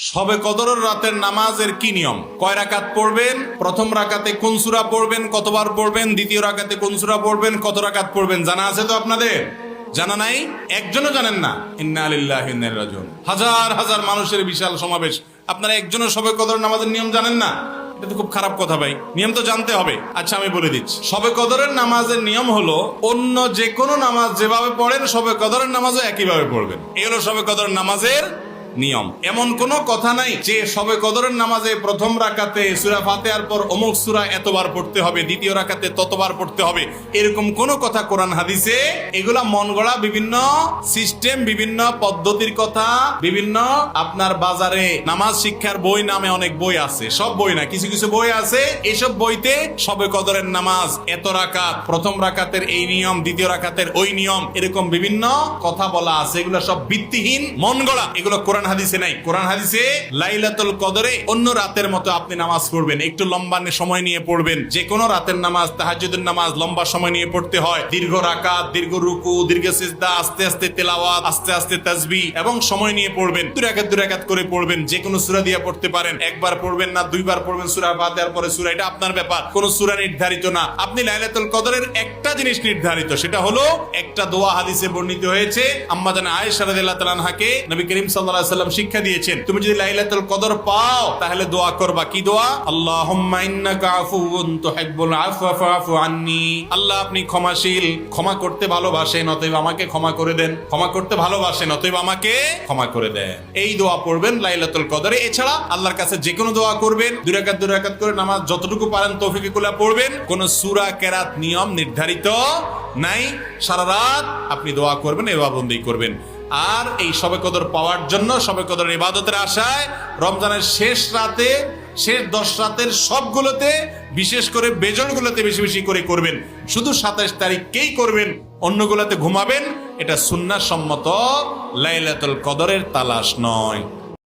শবে কদরের রাতের নামাজের কি নিয়ম? কয় রাকাত পড়বেন, প্রথম রাকাতে কোন সূরা পড়বেন, কতবার পড়বেন, দ্বিতীয় রাকাতে কোন সূরা পড়বেন, কত রাকাত পড়বেন জানা আছে তো আপনাদের? জানা নাই? একজনও জানেন না? ইন্না লিল্লাহি ওয়া ইন্না ইলাইহি রাজিউন। হাজার হাজার মানুষের বিশাল সমাবেশ, আপনারা একজনও শবে কদর নামাজের নিয়ম জানেন না? এটা তো খুব খারাপ কথা ভাই, নিয়ম তো জানতে হবে। আচ্ছা আমি বলে দিচ্ছি, শবে কদরের নামাজের নিয়ম হলো অন্য যে কোনো নামাজ যেভাবে পড়েন শবে কদরের নামাজও একইভাবে পড়বেন। এই হলো শবে কদরের নামাজের নিয়ম। এমন কোনো কথা নাই যে শবে কদরের নামাজে প্রথম রাকাতে সূরা ফাতিহার পর অমুক সূরা এতবার পড়তে হবে, দ্বিতীয় রাকাতে ততবার পড়তে হবে, এরকম কোনো কথা কোরআন হাদিসে, এগুলা মন গড়া বিভিন্ন সিস্টেম, বিভিন্ন পদ্ধতির কথা, বিভিন্ন আপনার বাজারে নামাজ শিক্ষার বই নামে অনেক বই আছে, সব বই না, কিছু কিছু বই আছে, এইসব বইতে শবে কদরের নামাজ এত রাকাত, প্রথম রাকাতের এই নিয়ম, দ্বিতীয় রাকাতের ওই নিয়ম, এরকম বিভিন্ন কথা বলা আছে। এগুলো সব ভিত্তিহীন, মন গড়া, এগুলো কোরআন হাদিসে নাই। কোরআন হাদিসে লাইলাতুল কদরে অন্য রাতের মতো আপনি নামাজ পড়বেন, একটু লম্বা সময় নিয়ে পড়বেন। যে কোনো রাতের নামাজ, তাহাজ্জুদের নামাজ লম্বা সময় নিয়ে পড়তে হয়, দীর্ঘ রাকাত, দীর্ঘ রুকু, দীর্ঘ সিজদা, আস্তে আস্তে তেলাওয়াত, আস্তে আস্তে তাসবিহ, এবং সময় নিয়ে পড়বেন। দুই রাকাত করে পড়বেন। যে কোনো সূরা দিয়ে পড়তে পারেন, একবার পড়বেন না দুইবার পড়বেন সূরা ফাতিহার পরে সূরা, এটা আপনার ব্যাপার। কোন সূরা নির্ধারিত না। আপনি লাইলাতুল কদরের একটা জিনিস নির্ধারিত, সেটা হলো একটা দোয়া হাদিসে বর্ণিত হয়েছে। আম্মা জান আয়েশা রাদিয়াল্লাহু তাআলা আনহাকে নবী করিম সাল্লাল্লাহু আলাইহি ওয়াসাল্লাম শিক্ষা দিয়েছেন, তুমি যদি লাইলাতুল কদর পাও তাহলে দোয়া করবা। কি দোয়া? আল্লাহুম্মা ইন্নাকা আফুউন তুহিব্বুল আফওয়া ফাআফু আন্নী। আল্লাহ আপনি ক্ষমাশীল, ক্ষমা করতে ভালোবাসেন, অতএব আমাকে ক্ষমা করে দেন। ক্ষমা করতে ভালোবাসেন, অতএব আমাকে ক্ষমা করে দেন। এই দোয়া পড়বেন লাইলাতুল কদরে। এছাড়া আল্লাহর কাছে যে কোনো দোয়া করবেন, দুই রাকাত করে নামাজ যতটুকু পারেন তৌফিকে কুলা পড়বেন। কোন সূরা কেরাত নিয়ম নির্ধারিত নাই। সারা রাত আপনি দোয়া করবেন, ইবাদত করবেন। আর এই শবে কদর পাওয়ার জন্য, শবে কদরের ইবাদতের আশায় রমজানের শেষ রাতে, শেষ 10 রাতের সবগুলোতে, বিশেষ করে বেজনগুলোতে বেশি বেশি করে করবেন। শুধু 27 তারিখকেই করবেন, অন্যগুলোতে ঘুমাবেন। এটা সুন্নাহ সম্মত লাইলাতুল কদরের তালাশ নয়।